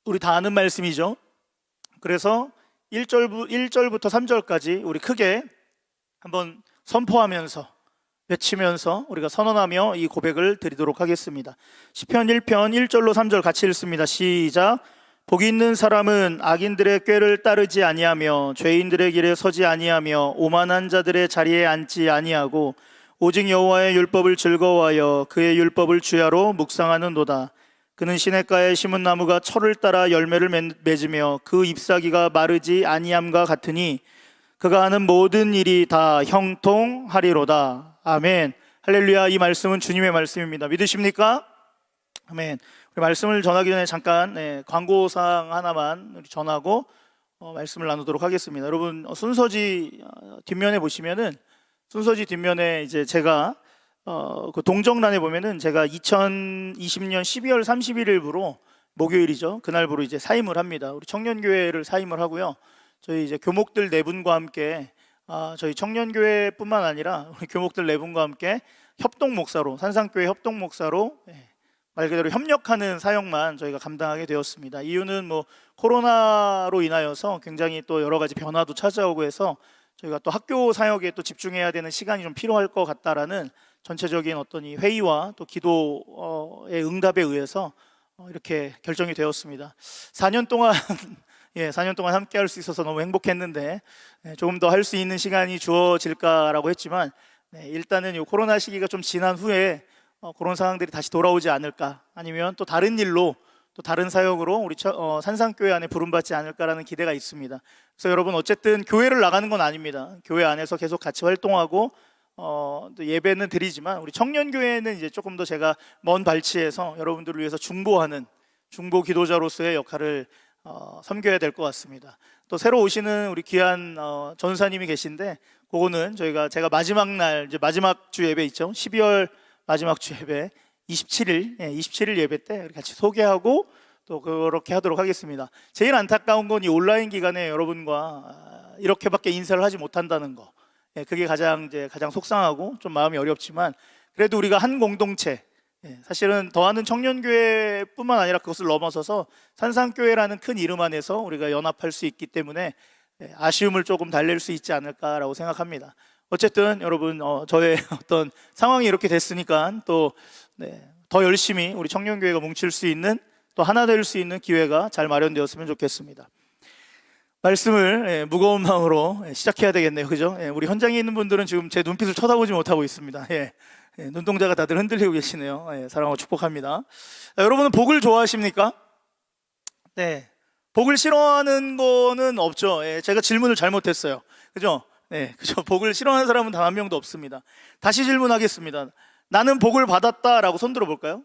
우리 다 아는 말씀이죠. 그래서 1절부터 3절까지 우리 크게 한번 선포하면서 외치면서 우리가 선언하며 이 고백을 드리도록 하겠습니다. 시편 1편 1절로 3절 같이 읽습니다. 시작. 복이 있는 사람은 악인들의 꾀를 따르지 아니하며 죄인들의 길에 서지 아니하며 오만한 자들의 자리에 앉지 아니하고 오직 여호와의 율법을 즐거워하여 그의 율법을 주야로 묵상하는도다. 그는 시냇가에 심은 나무가 철을 따라 열매를 맺으며 그 잎사귀가 마르지 아니함과 같으니 그가 하는 모든 일이 다 형통하리로다. 아멘. 할렐루야. 이 말씀은 주님의 말씀입니다. 믿으십니까? 아멘. 우리 말씀을 전하기 전에 잠깐 광고사항 하나만 전하고 말씀을 나누도록 하겠습니다. 여러분 순서지 뒷면에 보시면은 순서지 뒷면에 이제 제가 그 동정란에 보면은 제가 2020년 12월 31일부로 목요일이죠. 그날부로 이제 사임을 합니다. 우리 청년교회를 사임을 하고요. 저희 이제 교목들 네 분과 함께 저희 청년교회뿐만 아니라 우리 교목들 네 분과 함께 협동목사로 산상교회 협동목사로 말 그대로 협력하는 사역만 저희가 감당하게 되었습니다. 이유는 뭐 코로나로 인하여서 굉장히 또 여러 가지 변화도 찾아오고 해서 저희가 또 학교 사역에 또 집중해야 되는 시간이 좀 필요할 것 같다라는 전체적인 어떤 이 회의와 또 기도의 응답에 의해서 이렇게 결정이 되었습니다. 4년 동안 4년 동안 함께 할 수 있어서 너무 행복했는데 조금 더 할 수 있는 시간이 주어질까라고 했지만 일단은 이 코로나 시기가 좀 지난 후에 그런 상황들이 다시 돌아오지 않을까, 아니면 또 다른 일로 또 다른 사역으로 우리 산상교회 안에 부름받지 않을까라는 기대가 있습니다. 그래서 여러분 어쨌든 교회를 나가는 건 아닙니다. 교회 안에서 계속 같이 활동하고 또 예배는 드리지만 우리 청년교회는 이제 조금 더 제가 먼 발치에서 여러분들을 위해서 중보하는 중보 기도자로서의 역할을 섬겨야 될 것 같습니다. 또 새로 오시는 우리 귀한 전사님이 계신데 그거는 제가 마지막 날 이제 마지막 주 예배 있죠. 12월 마지막 주 예배 27일 예배 때 같이 소개하고 또 그렇게 하도록 하겠습니다. 제일 안타까운 건 이 온라인 기간에 여러분과 이렇게밖에 인사를 하지 못한다는 거. 그게 가장 속상하고 좀 마음이 어렵지만 그래도 우리가 한 공동체, 사실은 더하는 청년교회뿐만 아니라 그것을 넘어서서 산상교회라는 큰 이름 안에서 우리가 연합할 수 있기 때문에 아쉬움을 조금 달랠 수 있지 않을까라고 생각합니다. 어쨌든 여러분 저의 어떤 상황이 이렇게 됐으니까 또 더 열심히 우리 청년교회가 뭉칠 수 있는, 또 하나 될 수 있는 기회가 잘 마련되었으면 좋겠습니다. 말씀을 무거운 마음으로 시작해야 되겠네요. 그죠? 우리 현장에 있는 분들은 지금 제 눈빛을 쳐다보지 못하고 있습니다. 눈동자가 다들 흔들리고 계시네요. 사랑하고 축복합니다. 여러분은 복을 좋아하십니까? 네. 복을 싫어하는 거는 없죠. 제가 질문을 잘못했어요. 그죠? 그죠. 복을 싫어하는 사람은 단 한 명도 없습니다. 다시 질문하겠습니다. 나는 복을 받았다라고 손 들어볼까요?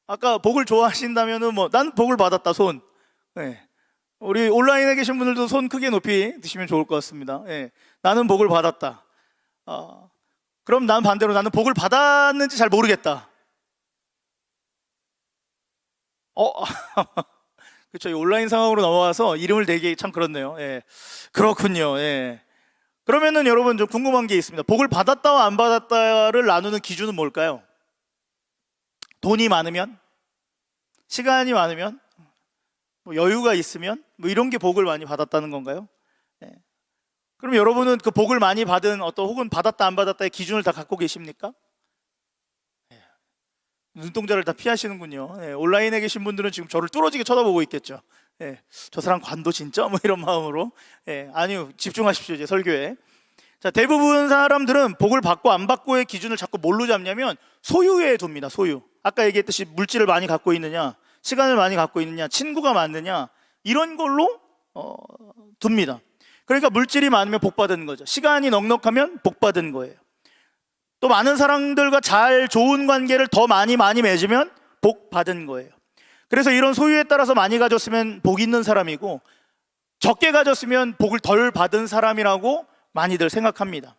아까 복을 좋아하신다면은 난 복을 받았다 손. 우리 온라인에 계신 분들도 손 크게 높이 드시면 좋을 것 같습니다. 나는 복을 받았다. 그럼 난 반대로 나는 복을 받았는지 잘 모르겠다. 그렇죠. 이 온라인 상황으로 넘어와서 이름을 대기 참 그렇네요. 그렇군요. 그러면은 여러분 좀 궁금한 게 있습니다. 복을 받았다와 안 받았다를 나누는 기준은 뭘까요? 돈이 많으면? 시간이 많으면? 여유가 있으면? 이런 게 복을 많이 받았다는 건가요? 그럼 여러분은 그 복을 많이 받은 혹은 받았다 안 받았다의 기준을 다 갖고 계십니까? 눈동자를 다 피하시는군요. 온라인에 계신 분들은 지금 저를 뚫어지게 쳐다보고 있겠죠. 저 사람 관도 진짜? 이런 마음으로. 아니요, 집중하십시오. 이제 설교에. 자, 대부분 사람들은 복을 받고 안 받고의 기준을 자꾸 뭘로 잡냐면 소유에 둡니다. 소유. 아까 얘기했듯이 물질을 많이 갖고 있느냐, 시간을 많이 갖고 있느냐, 친구가 많느냐, 이런 걸로 둡니다. 그러니까 물질이 많으면 복 받은 거죠. 시간이 넉넉하면 복 받은 거예요. 또 많은 사람들과 잘 좋은 관계를 더 많이 맺으면 복 받은 거예요. 그래서 이런 소유에 따라서 많이 가졌으면 복 있는 사람이고 적게 가졌으면 복을 덜 받은 사람이라고 많이들 생각합니다.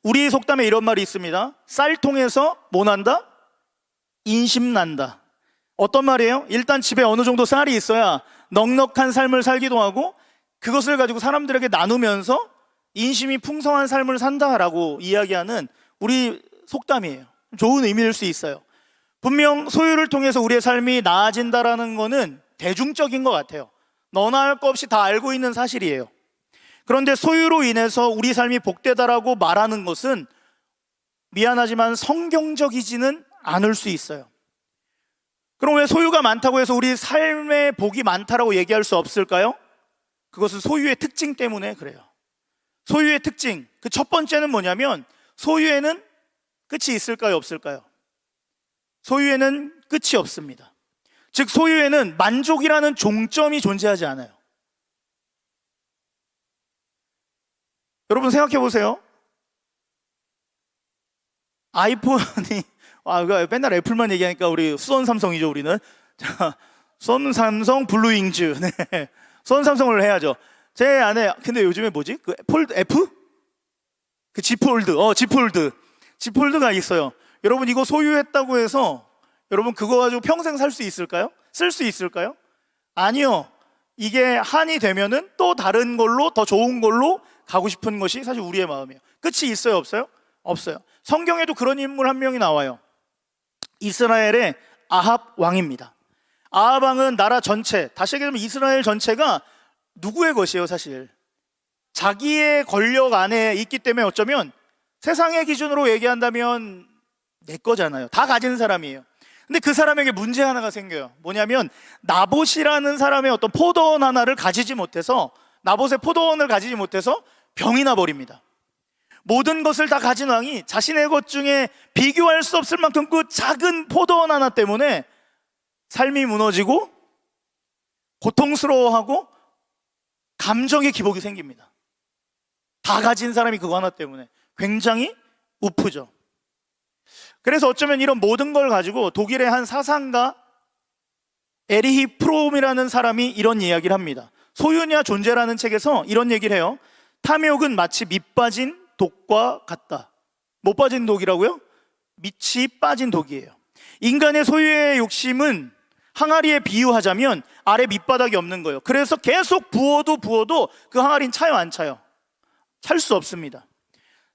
우리 속담에 이런 말이 있습니다. 쌀통에서 뭐 난다? 인심 난다. 어떤 말이에요? 일단 집에 어느 정도 쌀이 있어야 넉넉한 삶을 살기도 하고 그것을 가지고 사람들에게 나누면서 인심이 풍성한 삶을 산다라고 이야기하는 우리 속담이에요. 좋은 의미일 수 있어요. 분명 소유를 통해서 우리의 삶이 나아진다라는 거는 대중적인 것 같아요. 너나 할 것 없이 다 알고 있는 사실이에요. 그런데 소유로 인해서 우리 삶이 복되다라고 말하는 것은 미안하지만 성경적이지는 않을 수 있어요. 그럼 왜 소유가 많다고 해서 우리 삶의 복이 많다라고 얘기할 수 없을까요? 그것은 소유의 특징 때문에 그래요. 소유의 특징, 그 첫 번째는 뭐냐면 소유에는 끝이 있을까요, 없을까요? 소유에는 끝이 없습니다. 즉 소유에는 만족이라는 종점이 존재하지 않아요. 여러분 생각해 보세요. 아이폰이 맨날 애플만 얘기하니까 우리 수원 삼성이죠, 우리는. 자, 수원 삼성 블루잉즈. 네. 수원 삼성을 해야죠. 제 안에 근데 요즘에 뭐지? 그 폴드 F? 그 G 폴드. G 폴드가 있어요. 여러분 이거 소유했다고 해서 여러분 그거 가지고 평생 살 수 있을까요? 쓸 수 있을까요? 아니요. 이게 한이 되면은 또 다른 걸로 더 좋은 걸로 가고 싶은 것이 사실 우리의 마음이에요. 끝이 있어요, 없어요? 없어요. 성경에도 그런 인물 한 명이 나와요. 이스라엘의 아합 왕입니다. 아합 왕은 나라 전체, 다시 얘기하면 이스라엘 전체가 누구의 것이에요, 사실? 자기의 권력 안에 있기 때문에 어쩌면 세상의 기준으로 얘기한다면 내 거잖아요. 다 가진 사람이에요. 근데 그 사람에게 문제 하나가 생겨요. 뭐냐면 나봇이라는 사람의 어떤 포도원 하나를 가지지 못해서, 나봇의 포도원을 가지지 못해서 병이 나버립니다. 모든 것을 다 가진 왕이 자신의 것 중에 비교할 수 없을 만큼 그 작은 포도원 하나 때문에 삶이 무너지고 고통스러워하고 감정의 기복이 생깁니다. 다 가진 사람이 그거 하나 때문에 굉장히 우프죠. 그래서 어쩌면 이런 모든 걸 가지고 독일의 한 사상가 에리히 프롬이라는 사람이 이런 이야기를 합니다. 소유냐 존재라는 책에서 이런 얘기를 해요. 탐욕은 마치 밑 빠진 독과 같다. 못 빠진 독이라고요? 밑이 빠진 독이에요. 인간의 소유의 욕심은 항아리에 비유하자면 아래 밑바닥이 없는 거예요. 그래서 계속 부어도 그 항아리는 차요, 안 차요? 찰 수 없습니다.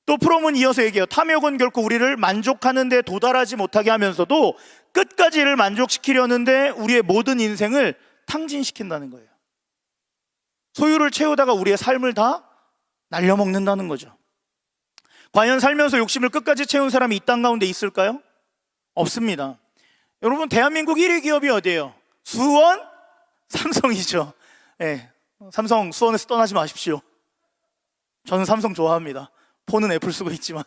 또 프롬은 이어서 얘기해요. 탐욕은 결코 우리를 만족하는 데 도달하지 못하게 하면서도 끝까지 이를 만족시키려는데 우리의 모든 인생을 탕진시킨다는 거예요. 소유를 채우다가 우리의 삶을 다 날려먹는다는 거죠. 과연 살면서 욕심을 끝까지 채운 사람이 이 땅 가운데 있을까요? 없습니다. 여러분 대한민국 1위 기업이 어디예요? 수원? 삼성이죠. 네, 삼성 수원에서 떠나지 마십시오. 저는 삼성 좋아합니다. 폰은 애플 쓰고 있지만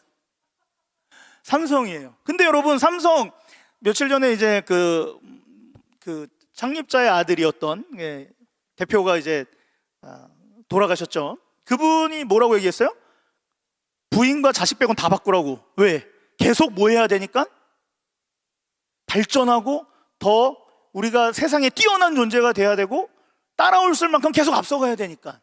삼성이에요. 근데 여러분 삼성 며칠 전에 이제 그 창립자의 아들이었던 대표가 이제 돌아가셨죠. 그분이 뭐라고 얘기했어요? 부인과 자식 빼곤 다 바꾸라고. 왜? 계속 뭐 해야 되니까? 발전하고 더 우리가 세상에 뛰어난 존재가 돼야 되고 따라올 만큼 계속 앞서가야 되니까.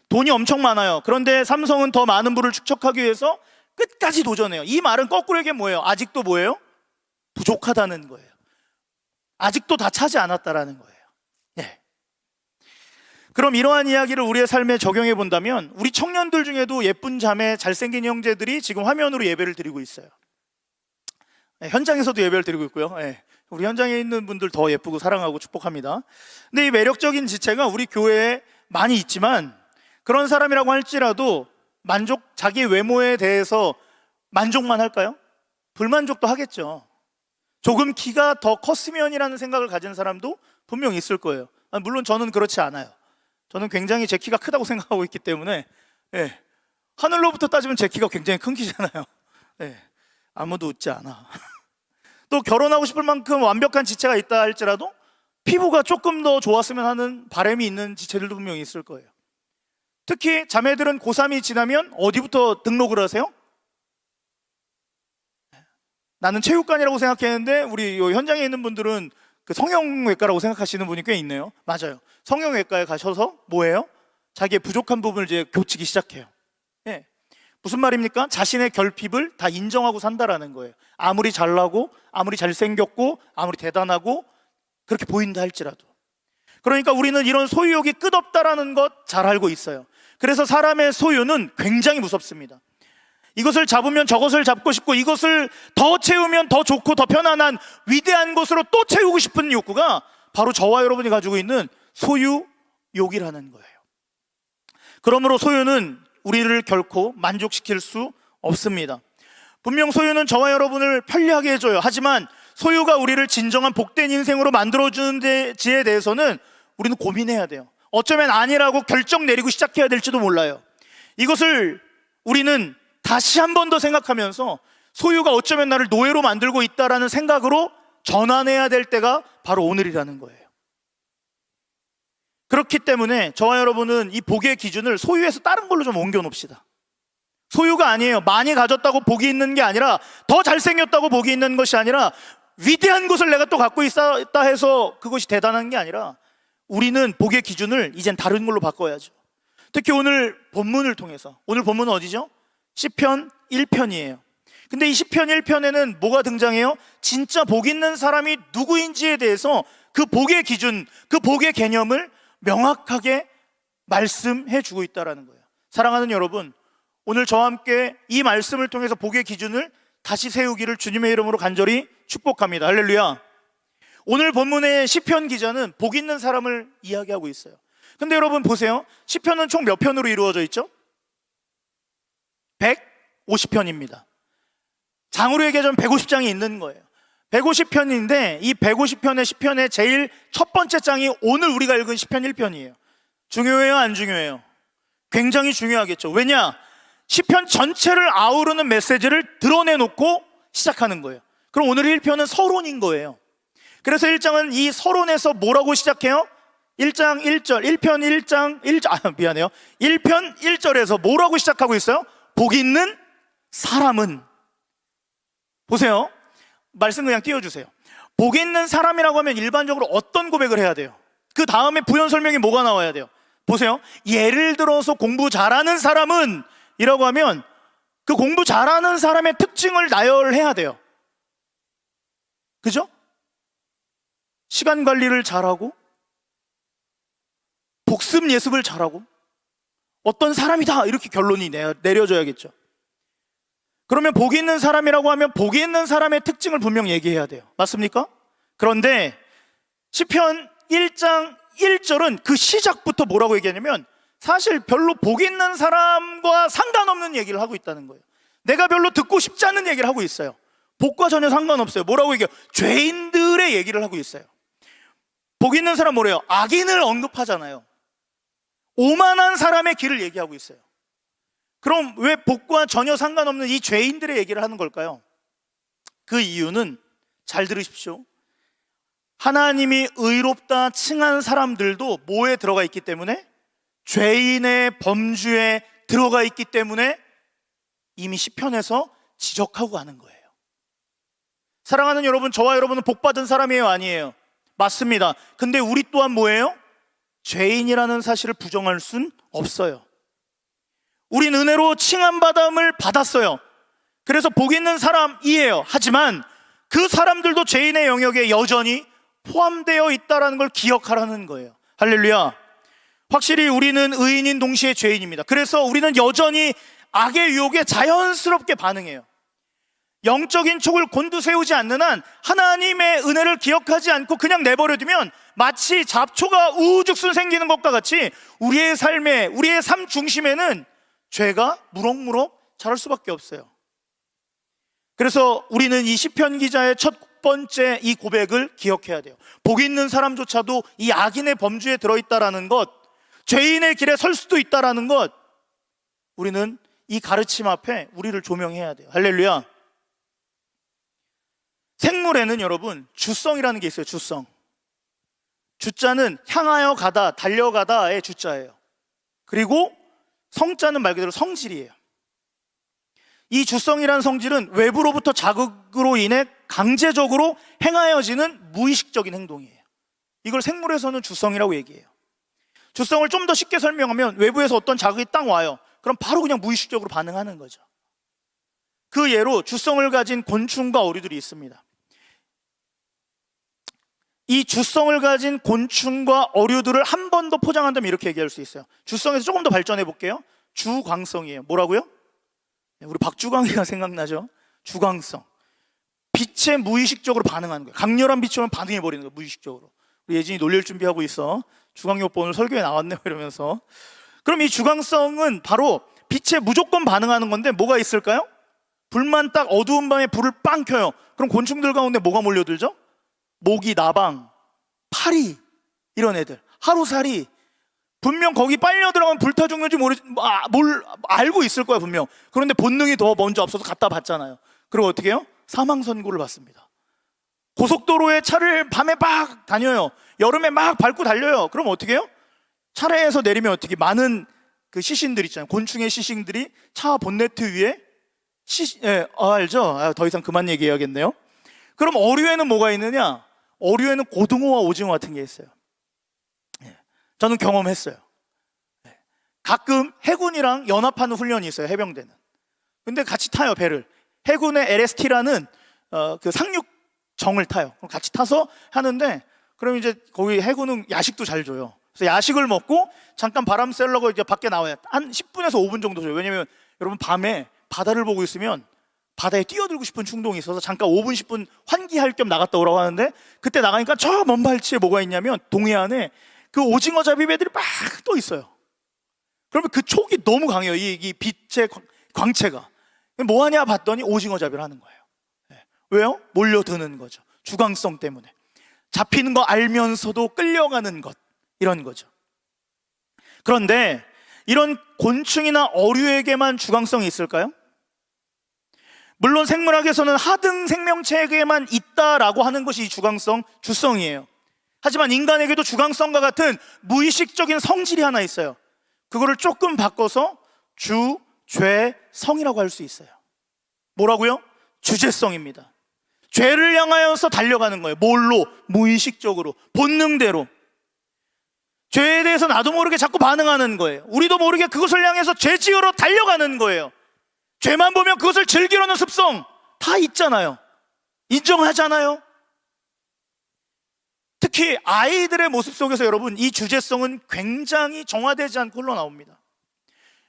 돈이 엄청 많아요. 그런데 삼성은 더 많은 부를 축적하기 위해서 끝까지 도전해요. 이 말은 거꾸로 얘기하면 뭐예요? 아직도 뭐예요? 부족하다는 거예요. 아직도 다 차지 않았다라는 거예요. 네. 그럼 이러한 이야기를 우리의 삶에 적용해 본다면 우리 청년들 중에도 예쁜 자매, 잘생긴 형제들이 지금 화면으로 예배를 드리고 있어요. 네, 현장에서도 예배를 드리고 있고요. 네, 우리 현장에 있는 분들 더 예쁘고 사랑하고 축복합니다. 근데 이 매력적인 지체가 우리 교회에 많이 있지만 그런 사람이라고 할지라도 자기 외모에 대해서 만족만 할까요? 불만족도 하겠죠. 조금 키가 더 컸으면이라는 생각을 가진 사람도 분명 있을 거예요. 물론 저는 그렇지 않아요. 저는 굉장히 제 키가 크다고 생각하고 있기 때문에 하늘로부터 따지면 제 키가 굉장히 큰 키잖아요. 아무도 웃지 않아. 또 결혼하고 싶을 만큼 완벽한 지체가 있다 할지라도 피부가 조금 더 좋았으면 하는 바람이 있는 지체들도 분명히 있을 거예요. 특히 자매들은 고3이 지나면 어디부터 등록을 하세요? 나는 체육관이라고 생각했는데 우리 현장에 있는 분들은 그 성형외과라고 생각하시는 분이 꽤 있네요. 맞아요. 성형외과에 가셔서 뭐예요? 자기의 부족한 부분을 이제 고치기 시작해요. 무슨 말입니까? 자신의 결핍을 다 인정하고 산다라는 거예요. 아무리 잘나고 아무리 잘생겼고 아무리 대단하고 그렇게 보인다 할지라도. 그러니까 우리는 이런 소유욕이 끝없다라는 것 잘 알고 있어요. 그래서 사람의 소유는 굉장히 무섭습니다. 이것을 잡으면 저것을 잡고 싶고, 이것을 더 채우면 더 좋고 더 편안한 위대한 것으로 또 채우고 싶은 욕구가 바로 저와 여러분이 가지고 있는 소유욕이라는 거예요. 그러므로 소유는 우리를 결코 만족시킬 수 없습니다. 분명 소유는 저와 여러분을 편리하게 해줘요. 하지만 소유가 우리를 진정한 복된 인생으로 만들어주는지에 대해서는 우리는 고민해야 돼요. 어쩌면 아니라고 결정 내리고 시작해야 될지도 몰라요. 이것을 우리는 다시 한 번 더 생각하면서 소유가 어쩌면 나를 노예로 만들고 있다라는 생각으로 전환해야 될 때가 바로 오늘이라는 거예요. 그렇기 때문에 저와 여러분은 이 복의 기준을 소유에서 다른 걸로 좀 옮겨 놓읍시다. 소유가 아니에요. 많이 가졌다고 복이 있는 게 아니라, 더 잘생겼다고 복이 있는 것이 아니라, 위대한 것을 내가 또 갖고 있다 해서 그것이 대단한 게 아니라, 우리는 복의 기준을 이젠 다른 걸로 바꿔야죠. 특히 오늘 본문을 통해서, 오늘 본문은 어디죠? 시편 1편이에요. 근데 이 시편 1편에는 뭐가 등장해요? 진짜 복 있는 사람이 누구인지에 대해서 그 복의 기준, 그 복의 개념을 명확하게 말씀해 주고 있다는 거예요. 사랑하는 여러분, 오늘 저와 함께 이 말씀을 통해서 복의 기준을 다시 세우기를 주님의 이름으로 간절히 축복합니다. 할렐루야. 오늘 본문의 시편 기자는 복 있는 사람을 이야기하고 있어요. 근데 여러분 보세요. 시편은 총 몇 편으로 이루어져 있죠? 150편입니다. 장으로 얘기하자면 150장이 있는 거예요. 150편인데 이 150편의 시편의 제일 첫 번째 장이 오늘 우리가 읽은 시편 1편이에요. 중요해요, 안 중요해요? 굉장히 중요하겠죠. 왜냐? 시편 전체를 아우르는 메시지를 드러내놓고 시작하는 거예요. 그럼 오늘 1편은 서론인 거예요. 그래서 1장은 이 서론에서 뭐라고 시작해요? 1장 1절, 1편 1장 1절, 미안해요. 1편 1절에서 뭐라고 시작하고 있어요? 복 있는 사람은. 보세요. 말씀 그냥 띄워주세요. 복 있는 사람이라고 하면 일반적으로 어떤 고백을 해야 돼요? 그 다음에 부연 설명이 뭐가 나와야 돼요? 보세요. 예를 들어서 공부 잘하는 사람은 이라고 하면 그 공부 잘하는 사람의 특징을 나열해야 돼요. 그죠? 시간 관리를 잘하고 복습 예습을 잘하고 어떤 사람이다, 이렇게 결론이 내려져야겠죠. 그러면 복이 있는 사람이라고 하면 복이 있는 사람의 특징을 분명 얘기해야 돼요. 맞습니까? 그런데 시편 1장 1절은 그 시작부터 뭐라고 얘기하냐면 사실 별로 복 있는 사람과 상관없는 얘기를 하고 있다는 거예요. 내가 별로 듣고 싶지 않은 얘기를 하고 있어요. 복과 전혀 상관없어요. 뭐라고 얘기해요? 죄인들의 얘기를 하고 있어요. 복 있는 사람 뭐래요? 악인을 언급하잖아요. 오만한 사람의 길을 얘기하고 있어요. 그럼 왜 복과 전혀 상관없는 이 죄인들의 얘기를 하는 걸까요? 그 이유는 잘 들으십시오. 하나님이 의롭다 칭한 사람들도 뭐에 들어가 있기 때문에? 죄인의 범주에 들어가 있기 때문에 이미 시편에서 지적하고 가는 거예요. 사랑하는 여러분, 저와 여러분은 복받은 사람이에요, 아니에요? 맞습니다. 근데 우리 또한 뭐예요? 죄인이라는 사실을 부정할 순 없어요. 우린 은혜로 칭함받음을 받았어요. 그래서 복 있는 사람이에요. 하지만 그 사람들도 죄인의 영역에 여전히 포함되어 있다는 걸 기억하라는 거예요. 할렐루야. 확실히 우리는 의인인 동시에 죄인입니다. 그래서 우리는 여전히 악의 유혹에 자연스럽게 반응해요. 영적인 촉을 곤두세우지 않는 한 하나님의 은혜를 기억하지 않고 그냥 내버려두면 마치 잡초가 우죽순 생기는 것과 같이 우리의 삶에, 우리의 삶 중심에는 죄가 무럭무럭 자랄 수밖에 없어요. 그래서 우리는 이 시편 기자의 첫 번째 이 고백을 기억해야 돼요. 복 있는 사람조차도 이 악인의 범주에 들어있다라는 것, 죄인의 길에 설 수도 있다라는 것, 우리는 이 가르침 앞에 우리를 조명해야 돼요. 할렐루야. 생물에는 여러분 주성이라는 게 있어요. 주성. 주자는 향하여 가다, 달려가다의 주자예요. 그리고 성자는 말 그대로 성질이에요. 이 주성이라는 성질은 외부로부터 자극으로 인해 강제적으로 행하여지는 무의식적인 행동이에요. 이걸 생물에서는 주성이라고 얘기해요. 주성을 좀 더 쉽게 설명하면 외부에서 어떤 자극이 딱 와요. 그럼 바로 그냥 무의식적으로 반응하는 거죠. 그 예로 주성을 가진 곤충과 어류들이 있습니다. 이 주성을 가진 곤충과 어류들을 한 번 더 포장한다면 이렇게 얘기할 수 있어요. 주성에서 조금 더 발전해 볼게요. 주광성이에요. 뭐라고요? 우리 박주광이가 생각나죠? 주광성. 빛에 무의식적으로 반응하는 거예요. 강렬한 빛이 오면 반응해버리는 거예요, 무의식적으로. 우리 예진이 놀릴 준비하고 있어. 주광이 오빠 오늘 설교에 나왔네 이러면서. 그럼 이 주광성은 바로 빛에 무조건 반응하는 건데 뭐가 있을까요? 불만 딱 어두운 밤에 불을 빵 켜요. 그럼 곤충들 가운데 뭐가 몰려들죠? 모기, 나방, 파리, 이런 애들, 하루살이. 분명 거기 빨려 들어가면 불타 죽는지 알고 있을 거야 분명. 그런데 본능이 더 먼저 앞서서 갖다 봤잖아요. 그리고 어떻게 해요? 사망 선고를 받습니다. 고속도로에 차를 밤에 막 다녀요. 여름에 막 밟고 달려요. 그럼 어떻게 해요? 차례에서 내리면 어떻게, 많은 그 시신들 있잖아요. 곤충의 시신들이 차 본네트 위에 알죠? 더 이상 그만 얘기해야겠네요. 그럼 어류에는 뭐가 있느냐? 어류에는 고등어와 오징어 같은 게 있어요. 저는 경험했어요. 가끔 해군이랑 연합하는 훈련이 있어요, 해병대는. 근데 같이 타요, 배를. 해군의 LST라는 그 상륙정을 타요. 그럼 같이 타서 하는데, 그럼 이제 거기 해군은 야식도 잘 줘요. 그래서 야식을 먹고 잠깐 바람 쐬려고 이제 밖에 나와요. 한 10분에서 5분 정도 줘요. 왜냐면 여러분 밤에 바다를 보고 있으면 바다에 뛰어들고 싶은 충동이 있어서 잠깐 5분, 10분 환기할 겸 나갔다 오라고 하는데, 그때 나가니까 저 먼 발치에 뭐가 있냐면 동해안에 그 오징어 잡이 배들이 막 떠 있어요. 그러면 그 촉이 너무 강해요. 이 빛의 광채가. 뭐 하냐 봤더니 오징어 잡이를 하는 거예요. 왜요? 몰려드는 거죠. 주광성 때문에. 잡히는 거 알면서도 끌려가는 것, 이런 거죠. 그런데 이런 곤충이나 어류에게만 주광성이 있을까요? 물론 생물학에서는 하등 생명체에게만 있다라고 하는 것이 이 주광성, 주성이에요. 하지만 인간에게도 주광성과 같은 무의식적인 성질이 하나 있어요. 그거를 조금 바꿔서 주, 죄, 성이라고 할 수 있어요. 뭐라고요? 주제성입니다. 죄를 향하여서 달려가는 거예요. 뭘로? 무의식적으로, 본능대로. 죄에 대해서 나도 모르게 자꾸 반응하는 거예요. 우리도 모르게 그것을 향해서 죄 지으러 달려가는 거예요. 죄만 보면 그것을 즐기려는 습성 다 있잖아요. 인정하잖아요. 특히 아이들의 모습 속에서 여러분, 이 주제성은 굉장히 정화되지 않고 흘러나옵니다.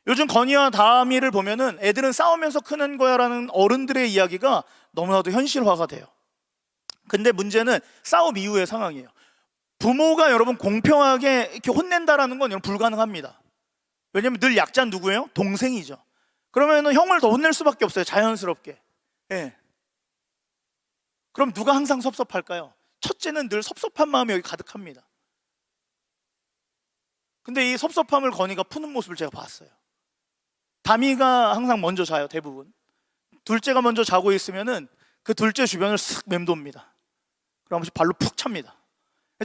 요즘 건이와 다미를 보면은 애들은 싸우면서 크는 거야라는 어른들의 이야기가 너무나도 현실화가 돼요. 근데 문제는 싸움 이후의 상황이에요. 부모가 여러분 공평하게 이렇게 혼낸다라는 건 여러분 불가능합니다. 왜냐면 늘 약자는 누구예요? 동생이죠. 그러면 형을 더 혼낼 수밖에 없어요, 자연스럽게. 예. 그럼 누가 항상 섭섭할까요? 첫째는 늘 섭섭한 마음이 여기 가득합니다. 근데 이 섭섭함을 건이가 푸는 모습을 제가 봤어요. 다미가 항상 먼저 자요, 대부분. 둘째가 먼저 자고 있으면은 그 둘째 주변을 쓱 맴돕니다. 그러면서 발로 푹 찹니다.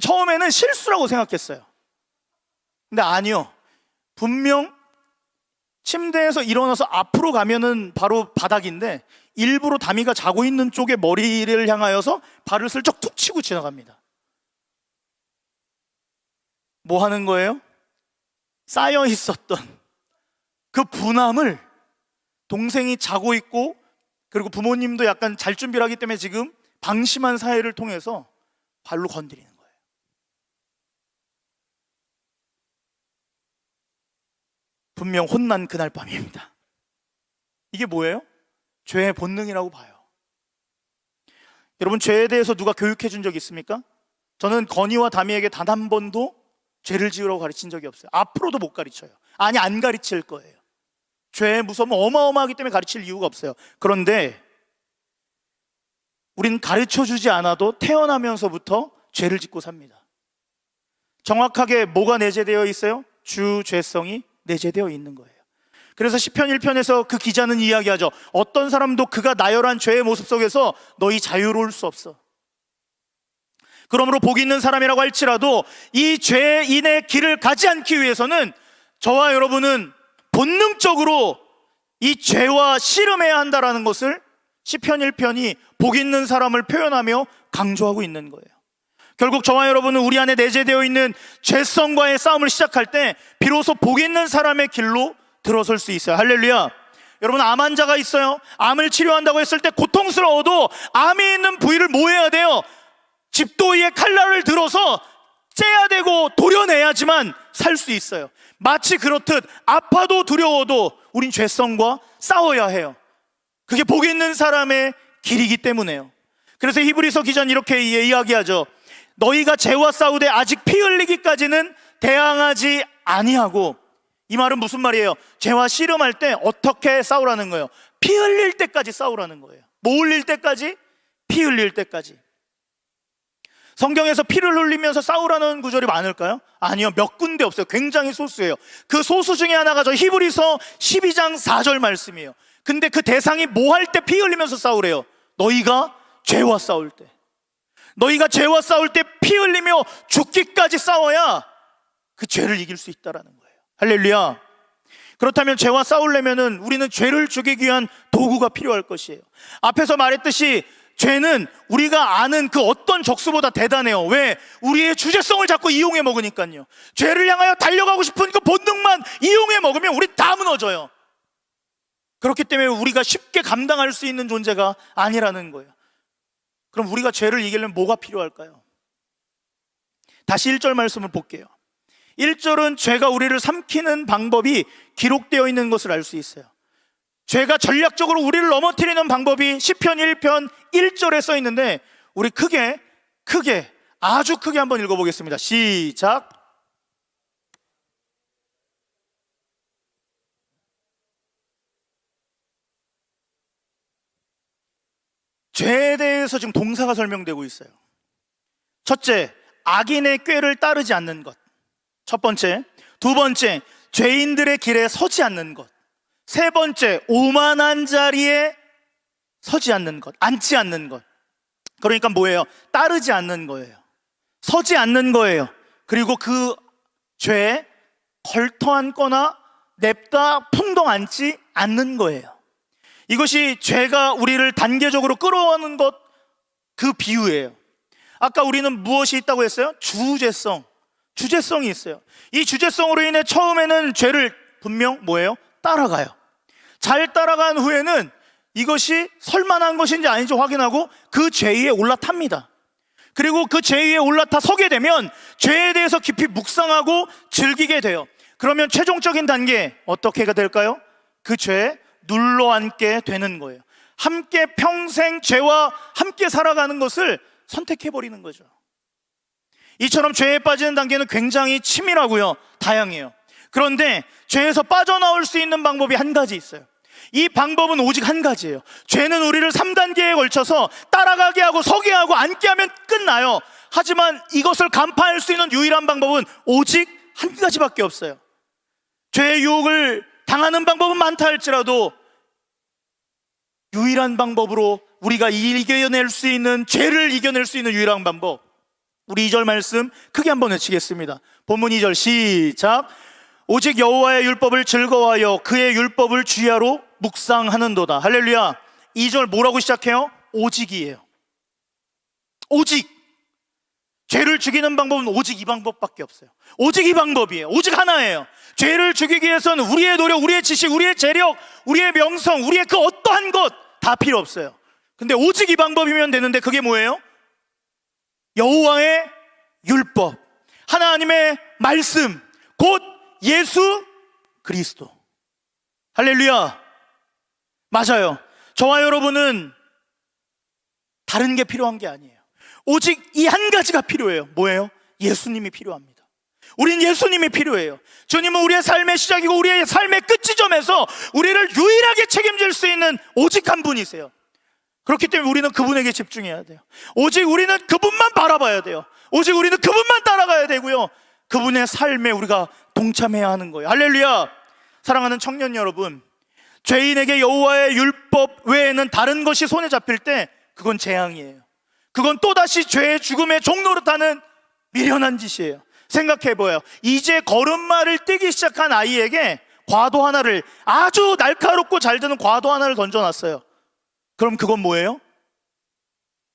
처음에는 실수라고 생각했어요. 근데 아니요. 분명 침대에서 일어나서 앞으로 가면은 바로 바닥인데 일부러 다미가 자고 있는 쪽에 머리를 향하여서 발을 슬쩍 툭 치고 지나갑니다. 뭐 하는 거예요? 쌓여 있었던 그 분함을 동생이 자고 있고, 그리고 부모님도 약간 잘 준비를 하기 때문에 지금 방심한 사이를 통해서 발로 건드리는 거예요. 분명 혼난 그날 밤입니다. 이게 뭐예요? 죄의 본능이라고 봐요. 여러분, 죄에 대해서 누가 교육해 준 적이 있습니까? 저는 건이와 다미에게 단 한 번도 죄를 지으라고 가르친 적이 없어요. 앞으로도 못 가르쳐요. 아니, 안 가르칠 거예요. 죄의 무서움은 어마어마하기 때문에 가르칠 이유가 없어요. 그런데 우리는 가르쳐 주지 않아도 태어나면서부터 죄를 짓고 삽니다. 정확하게 뭐가 내재되어 있어요? 주죄성이 내재되어 있는 거예요. 그래서 시편 1편에서 그 기자는 이야기하죠. 어떤 사람도 그가 나열한 죄의 모습 속에서 너희 자유로울 수 없어. 그러므로 복 있는 사람이라고 할지라도 이 죄인의 길을 가지 않기 위해서는 저와 여러분은 본능적으로 이 죄와 씨름해야 한다라는 것을 시편 1편이 복 있는 사람을 표현하며 강조하고 있는 거예요. 결국 저와 여러분은 우리 안에 내재되어 있는 죄성과의 싸움을 시작할 때 비로소 복 있는 사람의 길로 들어설 수 있어요. 할렐루야. 여러분, 암 환자가 있어요. 암을 치료한다고 했을 때 고통스러워도 암이 있는 부위를 뭐 해야 돼요? 집도이의 칼날을 들어서 째야 되고 도려내야지만 살 수 있어요. 마치 그렇듯 아파도 두려워도 우린 죄성과 싸워야 해요. 그게 복 있는 사람의 길이기 때문에요. 그래서 히브리서 기자는 이렇게 이야기하죠. 너희가 죄와 싸우되 아직 피 흘리기까지는 대항하지 아니하고. 이 말은 무슨 말이에요? 죄와 씨름할 때 어떻게 싸우라는 거예요? 피 흘릴 때까지 싸우라는 거예요. 뭐 흘릴 때까지? 피 흘릴 때까지. 성경에서 피를 흘리면서 싸우라는 구절이 많을까요? 아니요, 몇 군데 없어요. 굉장히 소수예요. 그 소수 중에 하나가 저 히브리서 12장 4절 말씀이에요. 근데 그 대상이 뭐 할 때 피 흘리면서 싸우래요? 너희가 죄와 싸울 때. 너희가 죄와 싸울 때 피 흘리며 죽기까지 싸워야 그 죄를 이길 수 있다라는 거예요. 할렐루야. 그렇다면 죄와 싸우려면은 우리는 죄를 죽이기 위한 도구가 필요할 것이에요. 앞에서 말했듯이 죄는 우리가 아는 그 어떤 적수보다 대단해요. 왜? 우리의 주제성을 자꾸 이용해 먹으니까요. 죄를 향하여 달려가고 싶은 그 본능만 이용해 먹으면 우리 다 무너져요. 그렇기 때문에 우리가 쉽게 감당할 수 있는 존재가 아니라는 거예요. 그럼 우리가 죄를 이기려면 뭐가 필요할까요? 다시 1절 말씀을 볼게요. 1절은 죄가 우리를 삼키는 방법이 기록되어 있는 것을 알 수 있어요. 죄가 전략적으로 우리를 넘어뜨리는 방법이 시편 1편 1절에 써 있는데, 우리 크게 아주 크게 한번 읽어보겠습니다. 시작. 죄에 대해서 지금 동사가 설명되고 있어요. 첫째, 악인의 꾀를 따르지 않는 것. 첫 번째. 두 번째, 죄인들의 길에 서지 않는 것. 세 번째, 오만한 자리에 서지 않는 것, 앉지 않는 것. 그러니까 뭐예요? 따르지 않는 거예요. 서지 않는 거예요. 그리고 그 죄에 걸터 앉거나 냅다 풍덩 앉지 않는 거예요. 이것이 죄가 우리를 단계적으로 끌어오는 것, 그 비유예요. 아까 우리는 무엇이 있다고 했어요? 주제성이 있어요. 이 주제성으로 인해 처음에는 죄를 분명 뭐예요? 따라가요. 잘 따라간 후에는 이것이 설만한 것인지 아닌지 확인하고 그 죄 위에 올라탑니다. 그리고 그 죄 위에 올라타 서게 되면 죄에 대해서 깊이 묵상하고 즐기게 돼요. 그러면 최종적인 단계 어떻게 될까요? 그 죄에 눌러앉게 되는 거예요. 함께 평생 죄와 함께 살아가는 것을 선택해버리는 거죠. 이처럼 죄에 빠지는 단계는 굉장히 치밀하고요, 다양해요. 그런데 죄에서 빠져나올 수 있는 방법이 한 가지 있어요. 이 방법은 오직 한 가지예요. 죄는 우리를 3단계에 걸쳐서 따라가게 하고 서게 하고 앉게 하면 끝나요. 하지만 이것을 간파할 수 있는 유일한 방법은 오직 한 가지밖에 없어요. 죄의 유혹을 당하는 방법은 많다 할지라도 유일한 방법으로 우리가 이겨낼 수 있는, 죄를 이겨낼 수 있는 유일한 방법, 우리 2절 말씀 크게 한번 외치겠습니다. 본문 2절 시작. 오직 여호와의 율법을 즐거워하여 그의 율법을 주야로 묵상하는도다. 할렐루야. 2절 뭐라고 시작해요? 오직이에요. 오직. 죄를 죽이는 방법은 오직 이 방법밖에 없어요. 오직 이 방법이에요. 오직 하나예요. 죄를 죽이기 위해서는 우리의 노력, 우리의 지식, 우리의 재력, 우리의 명성, 우리의 그 어떠한 것 다 필요 없어요. 근데 오직 이 방법이면 되는데, 그게 뭐예요? 여호와의 율법, 하나님의 말씀, 곧 예수 그리스도. 할렐루야. 맞아요. 저와 여러분은 다른 게 필요한 게 아니에요. 오직 이 한 가지가 필요해요. 뭐예요? 예수님이 필요합니다. 우린 예수님이 필요해요. 주님은 우리의 삶의 시작이고 우리의 삶의 끝 지점에서 우리를 유일하게 책임질 수 있는 오직 한 분이세요. 그렇기 때문에 우리는 그분에게 집중해야 돼요. 오직 우리는 그분만 바라봐야 돼요. 오직 우리는 그분만 따라가야 되고요, 그분의 삶에 우리가 동참해야 하는 거예요. 할렐루야. 사랑하는 청년 여러분, 죄인에게 여호와의 율법 외에는 다른 것이 손에 잡힐 때 그건 재앙이에요. 그건 또다시 죄의 죽음의 종노릇하는 미련한 짓이에요. 생각해봐요. 이제 걸음마를 떼기 시작한 아이에게 과도 하나를, 아주 날카롭고 잘 드는 과도 하나를 던져놨어요. 그럼 그건 뭐예요?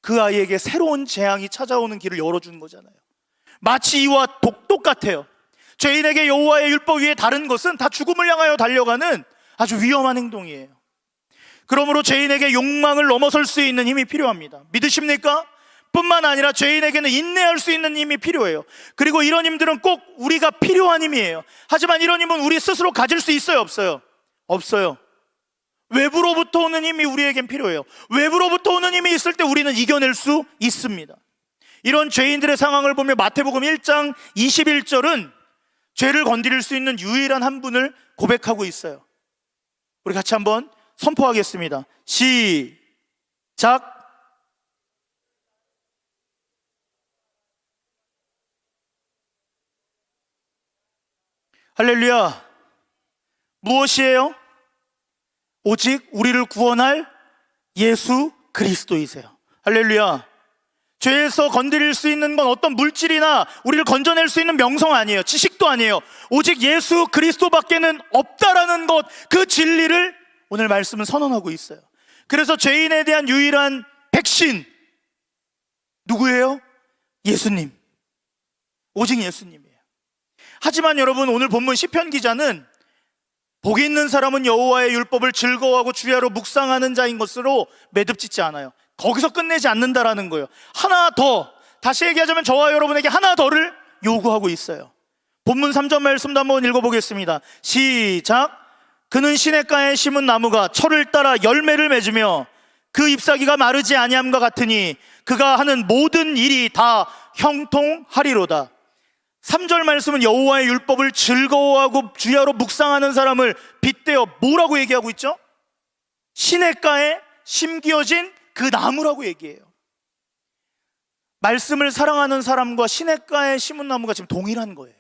그 아이에게 새로운 재앙이 찾아오는 길을 열어주는 거잖아요. 마치 이와 똑같아요. 죄인에게 여호와의 율법 위에 다른 것은 다 죽음을 향하여 달려가는 아주 위험한 행동이에요. 그러므로 죄인에게 욕망을 넘어설 수 있는 힘이 필요합니다. 믿으십니까? 뿐만 아니라 죄인에게는 인내할 수 있는 힘이 필요해요. 그리고 이런 힘들은 꼭 우리가 필요한 힘이에요. 하지만 이런 힘은 우리 스스로 가질 수 있어요, 없어요? 없어요. 외부로부터 오는 힘이 우리에겐 필요해요. 외부로부터 오는 힘이 있을 때 우리는 이겨낼 수 있습니다. 이런 죄인들의 상황을 보며 마태복음 1장 21절은 죄를 건드릴 수 있는 유일한 한 분을 고백하고 있어요. 우리 같이 한번 선포하겠습니다. 시작. 할렐루야. 무엇이에요? 오직 우리를 구원할 예수 그리스도이세요. 할렐루야. 죄에서 건드릴 수 있는 건 어떤 물질이나 우리를 건져낼 수 있는 명성 아니에요. 지식도 아니에요. 오직 예수 그리스도밖에는 없다라는 것, 그 진리를 오늘 말씀은 선언하고 있어요. 그래서 죄인에 대한 유일한 백신 누구예요? 예수님. 오직 예수님이에요. 하지만 여러분, 오늘 본문 시편 기자는 복이 있는 사람은 여호와의 율법을 즐거워하고 주야로 묵상하는 자인 것으로 매듭짓지 않아요. 거기서 끝내지 않는다라는 거예요. 하나 더, 다시 얘기하자면 저와 여러분에게 하나 더를 요구하고 있어요. 본문 3절 말씀도 한번 읽어보겠습니다. 시작. 그는 시냇가에 심은 나무가 철을 따라 열매를 맺으며 그 잎사귀가 마르지 아니함과 같으니 그가 하는 모든 일이 다 형통하리로다. 3절 말씀은 여호와의 율법을 즐거워하고 주야로 묵상하는 사람을 빗대어 뭐라고 얘기하고 있죠? 시냇가에 심기어진 그 나무라고 얘기해요. 말씀을 사랑하는 사람과 시냇가에 심은 나무가 지금 동일한 거예요.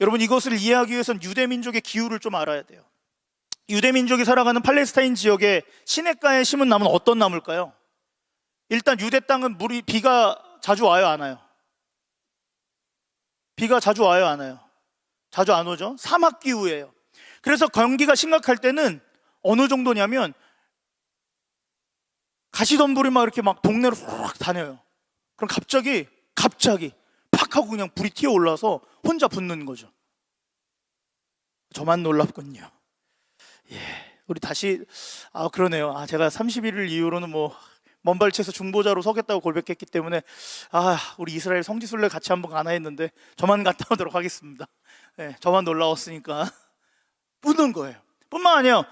여러분, 이것을 이해하기 위해서는 유대민족의 기후를 좀 알아야 돼요. 유대민족이 살아가는 팔레스타인 지역에 시냇가에 심은 나무는 어떤 나무일까요? 일단 유대 땅은 비가 자주 와요, 안 와요? 비가 자주 와요, 안 와요? 자주 안 오죠? 사막 기후예요. 그래서 경기가 심각할 때는 어느 정도냐면 가시덤불이 막 이렇게 막 동네로 훅 다녀요. 그럼 갑자기 팍 하고 그냥 불이 튀어 올라서 혼자 붙는 거죠. 저만 놀랍군요. 예, 우리 다시 그러네요. 제가 31일 이후로는 먼발치에서 중보자로 서겠다고 고백했기 때문에 우리 이스라엘 성지순례 같이 한번 가나 했는데 저만 갔다 오도록 하겠습니다. 예, 저만 놀라웠으니까 붙는 거예요. 뿐만 아니라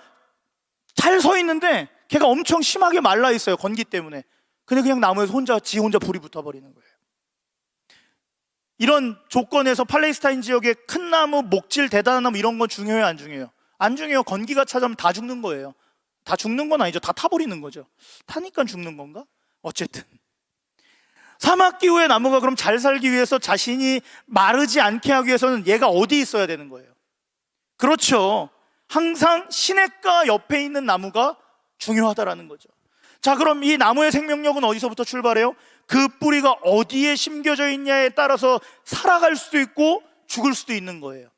잘 서 있는데 걔가 엄청 심하게 말라 있어요. 건기 때문에. 근데 그냥 나무에서 지 혼자 불이 붙어버리는 거예요. 이런 조건에서 팔레스타인 지역의 큰 나무, 목질, 대단한 나무 이런 건 중요해요, 안 중요해요? 안 중요해요. 건기가 찾아오면 다 죽는 거예요. 다 죽는 건 아니죠. 다 타버리는 거죠. 타니까 죽는 건가? 어쨌든 사막 기후의 나무가 그럼 잘 살기 위해서 자신이 마르지 않게 하기 위해서는 얘가 어디 있어야 되는 거예요? 그렇죠. 항상 시냇가 옆에 있는 나무가 중요하다라는 거죠. 자, 그럼 이 나무의 생명력은 어디서부터 출발해요? 그 뿌리가 어디에 심겨져 있냐에 따라서 살아갈 수도 있고 죽을 수도 있는 거예요.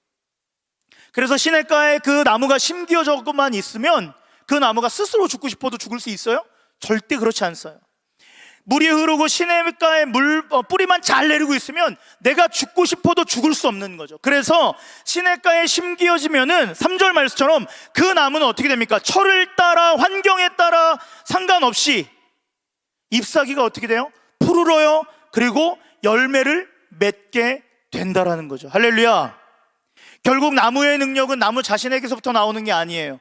그래서 시냇가에 그 나무가 심겨져만 있으면 그 나무가 스스로 죽고 싶어도 죽을 수 있어요? 절대 그렇지 않아요. 물이 흐르고 시냇가에 뿌리만 잘 내리고 있으면 내가 죽고 싶어도 죽을 수 없는 거죠. 그래서 시냇가에 심기어지면은 3절 말씀처럼 그 나무는 어떻게 됩니까? 철을 따라, 환경에 따라 상관없이 잎사귀가 어떻게 돼요? 푸르러요. 그리고 열매를 맺게 된다라는 거죠. 할렐루야. 결국 나무의 능력은 나무 자신에게서부터 나오는 게 아니에요.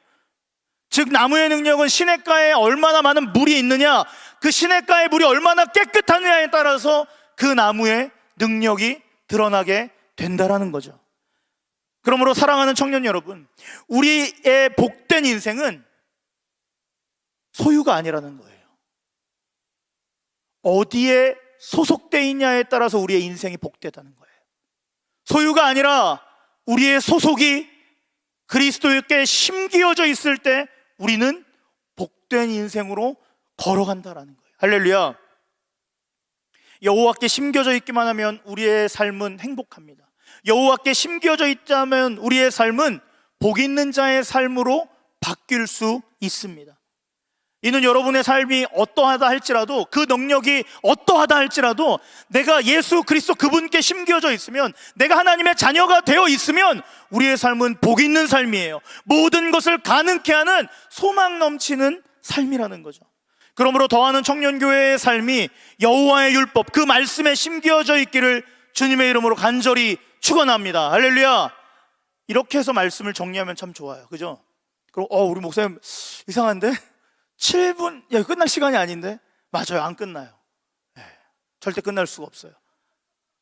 즉 나무의 능력은 시냇가에 얼마나 많은 물이 있느냐, 그 시냇가의 물이 얼마나 깨끗하느냐에 따라서 그 나무의 능력이 드러나게 된다라는 거죠. 그러므로 사랑하는 청년 여러분, 우리의 복된 인생은 소유가 아니라는 거예요. 어디에 소속되어 있냐에 따라서 우리의 인생이 복되다는 거예요. 소유가 아니라 우리의 소속이 그리스도께 심기어져 있을 때 우리는 복된 인생으로 걸어간다라는 거예요. 할렐루야. 여호와께 심겨져 있기만 하면 우리의 삶은 행복합니다. 여호와께 심겨져 있다면 우리의 삶은 복 있는 자의 삶으로 바뀔 수 있습니다. 이는 여러분의 삶이 어떠하다 할지라도, 그 능력이 어떠하다 할지라도 내가 예수 그리스도 그분께 심겨져 있으면, 내가 하나님의 자녀가 되어 있으면 우리의 삶은 복 있는 삶이에요. 모든 것을 가능케 하는 소망 넘치는 삶이라는 거죠. 그러므로 더하는 청년교회의 삶이 여호와의 율법, 그 말씀에 심겨져 있기를 주님의 이름으로 간절히 축원합니다. 할렐루야. 이렇게 해서 말씀을 정리하면 참 좋아요. 그죠? 그럼 우리 목사님 이상한데? 7분? 야, 끝날 시간이 아닌데? 맞아요. 안 끝나요. 네, 절대 끝날 수가 없어요.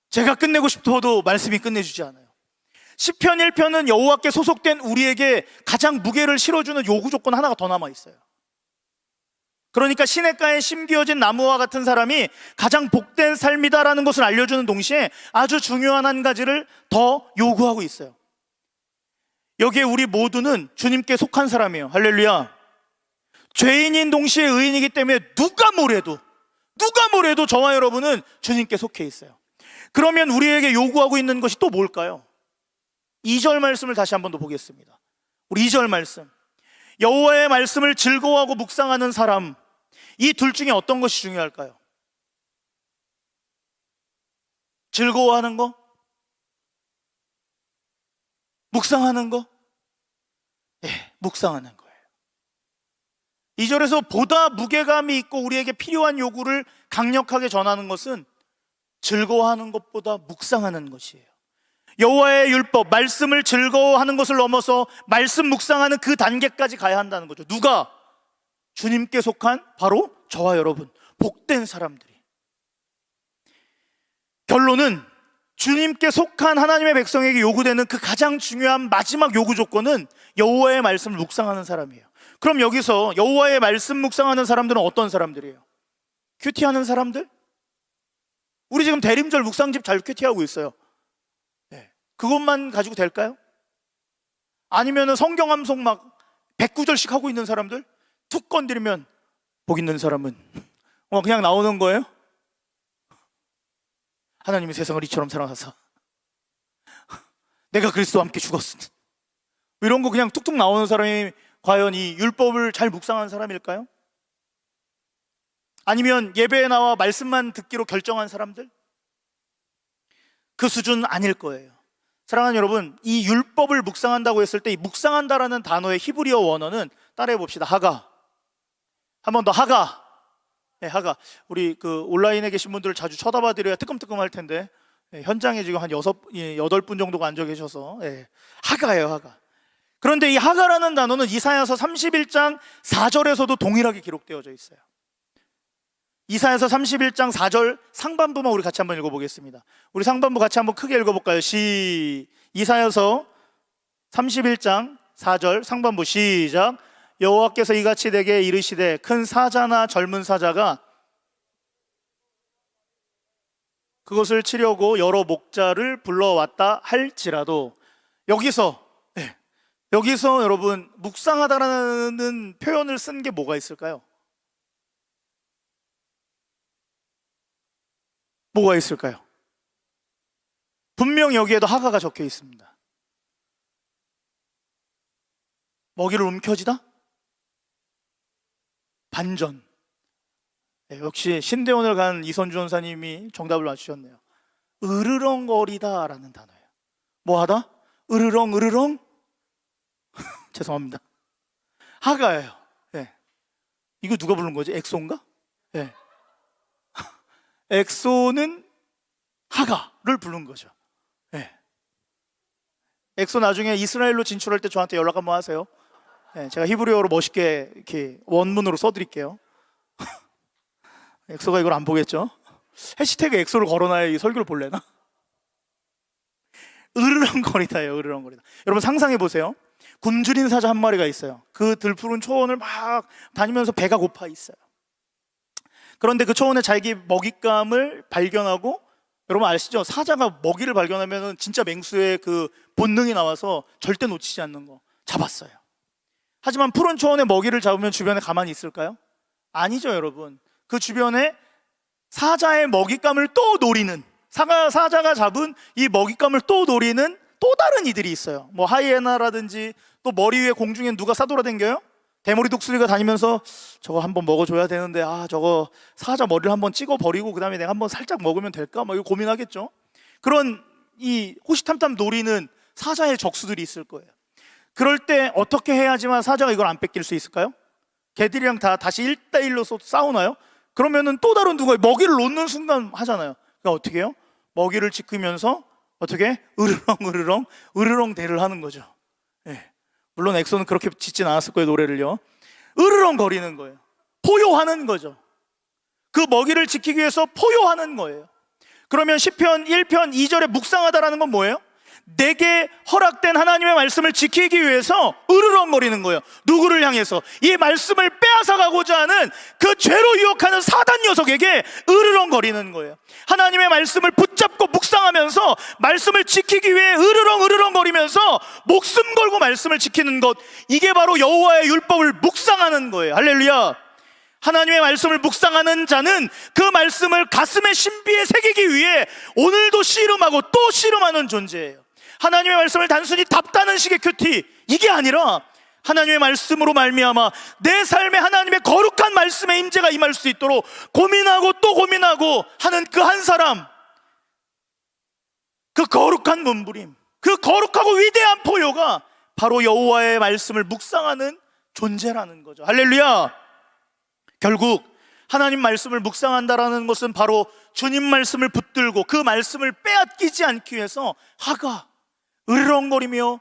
제가 끝내고 싶어도 말씀이 끝내주지 않아요. 시편 1편은 여호와께 소속된 우리에게 가장 무게를 실어주는 요구 조건 하나가 더 남아있어요. 그러니까 시냇가에 심기어진 나무와 같은 사람이 가장 복된 삶이다라는 것을 알려주는 동시에 아주 중요한 한 가지를 더 요구하고 있어요. 여기에 우리 모두는 주님께 속한 사람이에요. 할렐루야. 죄인인 동시에 의인이기 때문에 누가 뭐래도 저와 여러분은 주님께 속해 있어요. 그러면 우리에게 요구하고 있는 것이 또 뭘까요? 2절 말씀을 다시 한번 더 보겠습니다. 우리 2절 말씀, 여호와의 말씀을 즐거워하고 묵상하는 사람, 이 둘 중에 어떤 것이 중요할까요? 즐거워하는 거? 묵상하는 거? 묵상하는 거예요. 2절에서 보다 무게감이 있고 우리에게 필요한 요구를 강력하게 전하는 것은 즐거워하는 것보다 묵상하는 것이에요. 여호와의 율법, 말씀을 즐거워하는 것을 넘어서 말씀 묵상하는 그 단계까지 가야 한다는 거죠. 누가? 주님께 속한 바로 저와 여러분, 복된 사람들이. 결론은 주님께 속한 하나님의 백성에게 요구되는 그 가장 중요한 마지막 요구 조건은 여호와의 말씀을 묵상하는 사람이에요. 그럼 여기서 여호와의 말씀 묵상하는 사람들은 어떤 사람들이에요? 큐티하는 사람들? 우리 지금 대림절 묵상집 잘 큐티하고 있어요. 그것만 가지고 될까요? 아니면 성경 암송 막 109절씩 하고 있는 사람들? 툭 건드리면 복 있는 사람은 그냥 나오는 거예요? 하나님이 세상을 이처럼 사랑하사 내가 그리스도와 함께 죽었으니, 이런 거 그냥 툭툭 나오는 사람이 과연 이 율법을 잘 묵상한 사람일까요? 아니면 예배에 나와 말씀만 듣기로 결정한 사람들? 그 수준 아닐 거예요. 사랑하는 여러분, 이 율법을 묵상한다고 했을 때 이 묵상한다라는 단어의 히브리어 원어는 따라해 봅시다. 하가. 한 번 더. 하가. 하가. 우리 그 온라인에 계신 분들을 자주 쳐다봐 드려야 뜨끔뜨끔 할 텐데 현장에 지금 한 8분 정도가 앉아 계셔서 하가예요. 하가. 그런데 이 하가라는 단어는 이사야서 31장 4절에서도 동일하게 기록되어져 있어요. 이사야서 31장 4절 상반부만 우리 같이 한번 읽어보겠습니다. 우리 상반부 같이 한번 크게 읽어볼까요? 이사야서 31장 4절 상반부 시작. 여호와께서 이같이 내게 이르시되 큰 사자나 젊은 사자가 그것을 치려고 여러 목자를 불러왔다 할지라도, 여기서 여러분 묵상하다라는 표현을 쓴 게 뭐가 있을까요? 뭐가 있을까요? 분명 여기에도 하가가 적혀 있습니다. 먹이를 움켜쥐다? 반전. 역시 신대원을 간 이선주 원사님이 정답을 맞추셨네요. 으르렁거리다 라는 단어예요. 뭐하다? 으르렁 죄송합니다. 하가예요. 이거 누가 부른 거지? 엑소인가? 엑소는 하가를 부른 거죠. 엑소 나중에 이스라엘로 진출할 때 저한테 연락 한번 하세요. 제가 히브리어로 멋있게 이렇게 원문으로 써드릴게요. 엑소가 이걸 안 보겠죠? 해시태그 엑소를 걸어놔야 이 설교를 볼래나? 으르렁거리다예요. 으르렁거리다. 여러분 상상해 보세요. 굶주린 사자 한 마리가 있어요. 그 들푸른 초원을 막 다니면서 배가 고파 있어요. 그런데 그 초원에 자기 먹잇감을 발견하고, 여러분 아시죠? 사자가 먹이를 발견하면 진짜 맹수의 그 본능이 나와서 절대 놓치지 않는 거, 잡았어요. 하지만 푸른 초원에 먹이를 잡으면 주변에 가만히 있을까요? 아니죠, 여러분. 그 주변에 사자의 먹잇감을 또 노리는, 사자가 잡은 이 먹잇감을 또 노리는 또 다른 이들이 있어요. 뭐 하이에나라든지, 또 머리 위에 공중에 누가 싸돌아다녀요? 대머리 독수리가 다니면서 저거 한번 먹어줘야 되는데 저거 사자 머리를 한번 찍어버리고 그 다음에 내가 한번 살짝 먹으면 될까? 이거 고민하겠죠. 그런 이 호시탐탐 노리는 사자의 적수들이 있을 거예요. 그럴 때 어떻게 해야지만 사자가 이걸 안 뺏길 수 있을까요? 걔들이랑 다시 1대1로 싸우나요? 그러면은 또 다른 누가 먹이를 놓는 순간 하잖아요. 그러니까 어떻게 해요? 먹이를 지키면서 어떻게? 으르렁 으르렁대를 하는 거죠. 예. 물론 엑소는 그렇게 짓진 않았을 거예요, 노래를요. 으르렁거리는 거예요. 포효하는 거죠. 그 먹이를 지키기 위해서 포효하는 거예요. 그러면 시편 1편 2절에 묵상하다라는 건 뭐예요? 내게 허락된 하나님의 말씀을 지키기 위해서 으르렁거리는 거예요. 누구를 향해서? 이 말씀을 빼앗아가고자 하는 그 죄로 유혹하는 사단 녀석에게 으르렁거리는 거예요. 하나님의 말씀을 붙잡고 묵상하면서 말씀을 지키기 위해 으르렁거리면서 목숨 걸고 말씀을 지키는 것, 이게 바로 여호와의 율법을 묵상하는 거예요. 할렐루야. 하나님의 말씀을 묵상하는 자는 그 말씀을 가슴의 신비에 새기기 위해 오늘도 씨름하고 또 씨름하는 존재예요. 하나님의 말씀을 단순히 답다는 식의 큐티, 이게 아니라 하나님의 말씀으로 말미암아 내 삶에 하나님의 거룩한 말씀의 임재가 임할 수 있도록 고민하고 또 고민하고 하는 그 한 사람, 그 거룩한 몸부림, 그 거룩하고 위대한 포효가 바로 여호와의 말씀을 묵상하는 존재라는 거죠. 할렐루야. 결국 하나님 말씀을 묵상한다라는 것은 바로 주님 말씀을 붙들고 그 말씀을 빼앗기지 않기 위해서 하가 으르렁거리며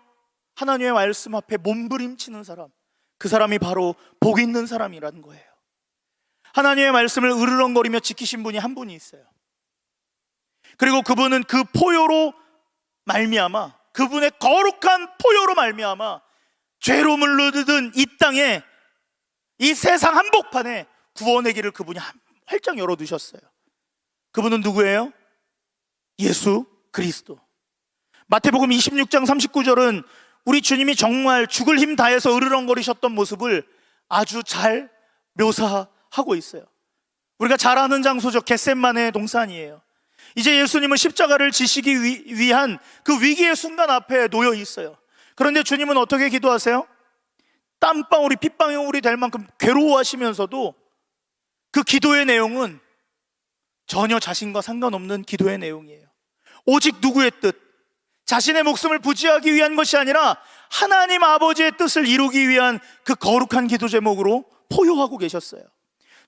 하나님의 말씀 앞에 몸부림치는 사람, 그 사람이 바로 복 있는 사람이라는 거예요. 하나님의 말씀을 으르렁거리며 지키신 분이 한 분이 있어요. 그리고 그분은 그 포효로 말미암아, 그분의 거룩한 포효로 말미암아 죄로 물르든 이 땅에, 이 세상 한복판에 구원의 길을 그분이 활짝 열어두셨어요. 그분은 누구예요? 예수 그리스도. 마태복음 26장 39절은 우리 주님이 정말 죽을 힘 다해서 으르렁거리셨던 모습을 아주 잘 묘사하고 있어요. 우리가 잘 아는 장소죠. 겟셋마네 동산이에요. 이제 예수님은 십자가를 지시기 위한 그 위기의 순간 앞에 놓여 있어요. 그런데 주님은 어떻게 기도하세요? 땀방울이 핏방울이 될 만큼 괴로워하시면서도 그 기도의 내용은 전혀 자신과 상관없는 기도의 내용이에요. 오직 누구의 뜻? 자신의 목숨을 부지하기 위한 것이 아니라 하나님 아버지의 뜻을 이루기 위한 그 거룩한 기도 제목으로 포효하고 계셨어요.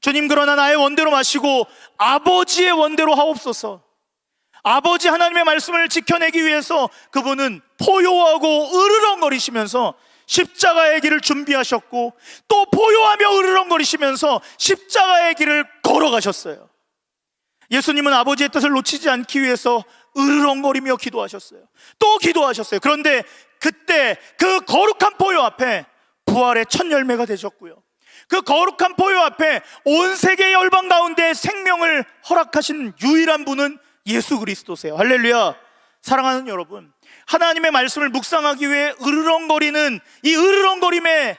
주님, 그러나 나의 원대로 마시고 아버지의 원대로 하옵소서. 아버지 하나님의 말씀을 지켜내기 위해서 그분은 포효하고 으르렁거리시면서 십자가의 길을 준비하셨고, 또 포효하며 으르렁거리시면서 십자가의 길을 걸어가셨어요. 예수님은 아버지의 뜻을 놓치지 않기 위해서 으르렁거리며 기도하셨어요. 또 기도하셨어요. 그런데 그때 그 거룩한 포효 앞에 부활의 첫 열매가 되셨고요, 그 거룩한 포효 앞에 온 세계 열방 가운데 생명을 허락하신 유일한 분은 예수 그리스도세요. 할렐루야. 사랑하는 여러분, 하나님의 말씀을 묵상하기 위해 으르렁거리는 이 으르렁거림의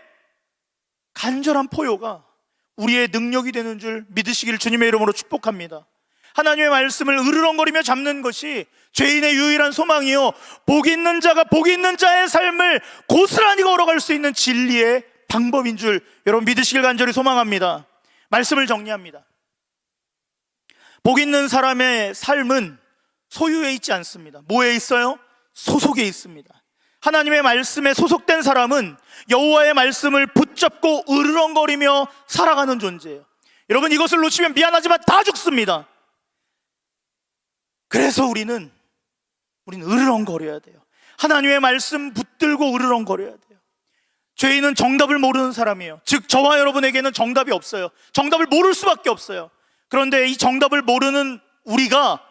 간절한 포효가 우리의 능력이 되는 줄 믿으시길 주님의 이름으로 축복합니다. 하나님의 말씀을 으르렁거리며 잡는 것이 죄인의 유일한 소망이요, 복 있는 자가 복 있는 자의 삶을 고스란히 걸어갈 수 있는 진리의 방법인 줄 여러분 믿으시길 간절히 소망합니다. 말씀을 정리합니다. 복 있는 사람의 삶은 소유에 있지 않습니다. 뭐에 있어요? 소속에 있습니다. 하나님의 말씀에 소속된 사람은 여호와의 말씀을 붙잡고 으르렁거리며 살아가는 존재예요. 여러분, 이것을 놓치면 미안하지만 다 죽습니다. 그래서 우리는 으르렁거려야 돼요. 하나님의 말씀 붙들고 으르렁거려야 돼요. 죄인은 정답을 모르는 사람이에요. 즉 저와 여러분에게는 정답이 없어요. 정답을 모를 수밖에 없어요. 그런데 이 정답을 모르는 우리가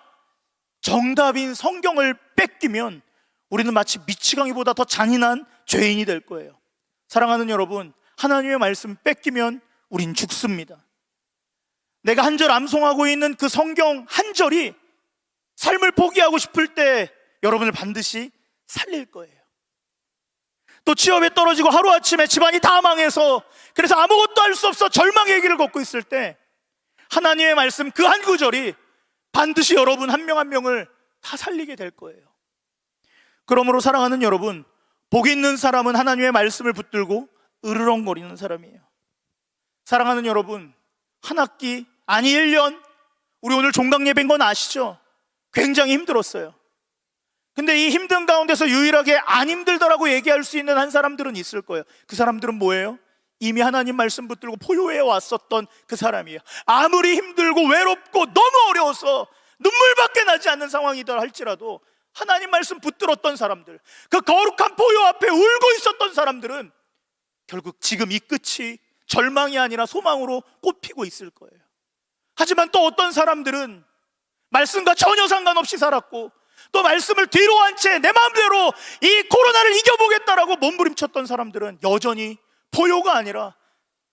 정답인 성경을 뺏기면 우리는 마치 미치광이보다 더 잔인한 죄인이 될 거예요. 사랑하는 여러분, 하나님의 말씀 뺏기면 우린 죽습니다. 내가 한 절 암송하고 있는 그 성경 한 절이 삶을 포기하고 싶을 때 여러분을 반드시 살릴 거예요. 또 취업에 떨어지고 하루아침에 집안이 다 망해서 그래서 아무것도 할 수 없어 절망의 길을 걷고 있을 때 하나님의 말씀 그 한 구절이 반드시 여러분 한 명 한 명을 다 살리게 될 거예요. 그러므로 사랑하는 여러분, 복 있는 사람은 하나님의 말씀을 붙들고 으르렁거리는 사람이에요. 사랑하는 여러분, 한 학기, 아니 1년, 우리 오늘 종강 예배인 건 아시죠? 굉장히 힘들었어요. 근데 이 힘든 가운데서 유일하게 안 힘들더라고 얘기할 수 있는 한 사람들은 있을 거예요. 그 사람들은 뭐예요? 이미 하나님 말씀 붙들고 포효해 왔었던 그 사람이에요. 아무리 힘들고 외롭고 너무 어려워서 눈물밖에 나지 않는 상황이다 할지라도 하나님 말씀 붙들었던 사람들, 그 거룩한 보혈 앞에 울고 있었던 사람들은 결국 지금 이 끝이 절망이 아니라 소망으로 꽃피고 있을 거예요. 하지만 또 어떤 사람들은 말씀과 전혀 상관없이 살았고, 또 말씀을 뒤로 한 채 내 마음대로 이 코로나를 이겨보겠다라고 몸부림쳤던 사람들은 여전히 포효가 아니라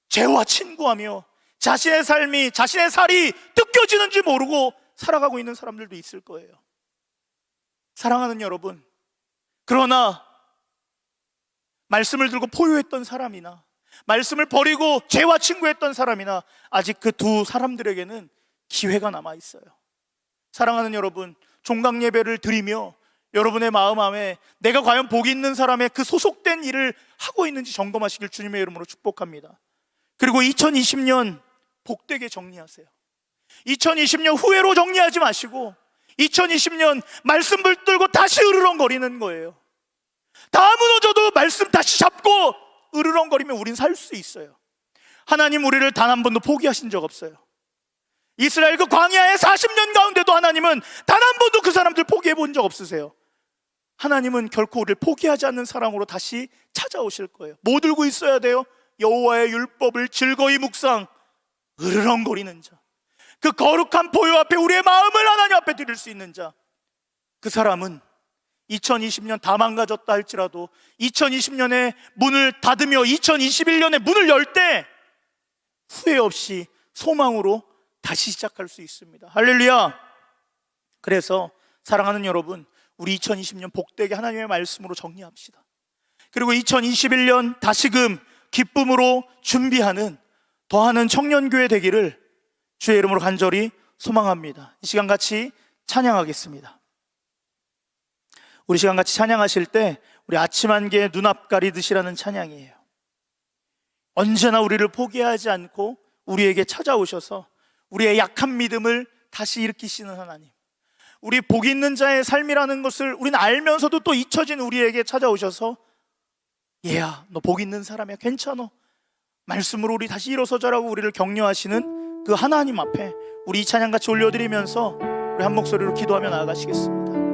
죄와 친구하며 자신의 삶이, 자신의 살이 뜯겨지는지 모르고 살아가고 있는 사람들도 있을 거예요. 사랑하는 여러분, 그러나 말씀을 들고 포효했던 사람이나 말씀을 버리고 죄와 친구했던 사람이나 아직 그 두 사람들에게는 기회가 남아 있어요. 사랑하는 여러분, 종강 예배를 드리며 여러분의 마음 안에 내가 과연 복이 있는 사람의 그 소속된 일을 하고 있는지 점검하시길 주님의 이름으로 축복합니다. 그리고 2020년 복되게 정리하세요. 2020년 후회로 정리하지 마시고 2020년 말씀 붙들고 다시 으르렁거리는 거예요. 다 무너져도 말씀 다시 잡고 으르렁거리면 우린 살 수 있어요. 하나님 우리를 단 한 번도 포기하신 적 없어요. 이스라엘 그 광야의 40년 가운데도 하나님은 단 한 번도 그 사람들 포기해 본 적 없으세요. 하나님은 결코 우리를 포기하지 않는 사랑으로 다시 찾아오실 거예요. 뭐 들고 있어야 돼요? 여호와의 율법을 즐거이 묵상, 으르렁거리는 자, 그 거룩한 보혈 앞에 우리의 마음을 하나님 앞에 드릴 수 있는 자, 그 사람은 2020년 다 망가졌다 할지라도 2020년에 문을 닫으며 2021년에 문을 열 때 후회 없이 소망으로 다시 시작할 수 있습니다. 할렐루야. 그래서 사랑하는 여러분, 우리 2020년 복되게 하나님의 말씀으로 정리합시다. 그리고 2021년 다시금 기쁨으로 준비하는 더하는 청년교회 되기를 주의 이름으로 간절히 소망합니다. 이 시간 같이 찬양하겠습니다. 우리 시간 같이 찬양하실 때 우리 아침 한개 눈앞 가리듯이라는 찬양이에요. 언제나 우리를 포기하지 않고 우리에게 찾아오셔서 우리의 약한 믿음을 다시 일으키시는 하나님, 우리 복 있는 자의 삶이라는 것을 우리는 알면서도 또 잊혀진 우리에게 찾아오셔서 얘야 너 복 있는 사람이야, 괜찮아, 말씀으로 우리 다시 일어서자라고 우리를 격려하시는 그 하나님 앞에 우리 이 찬양 같이 올려드리면서 우리 한 목소리로 기도하며 나아가시겠습니다.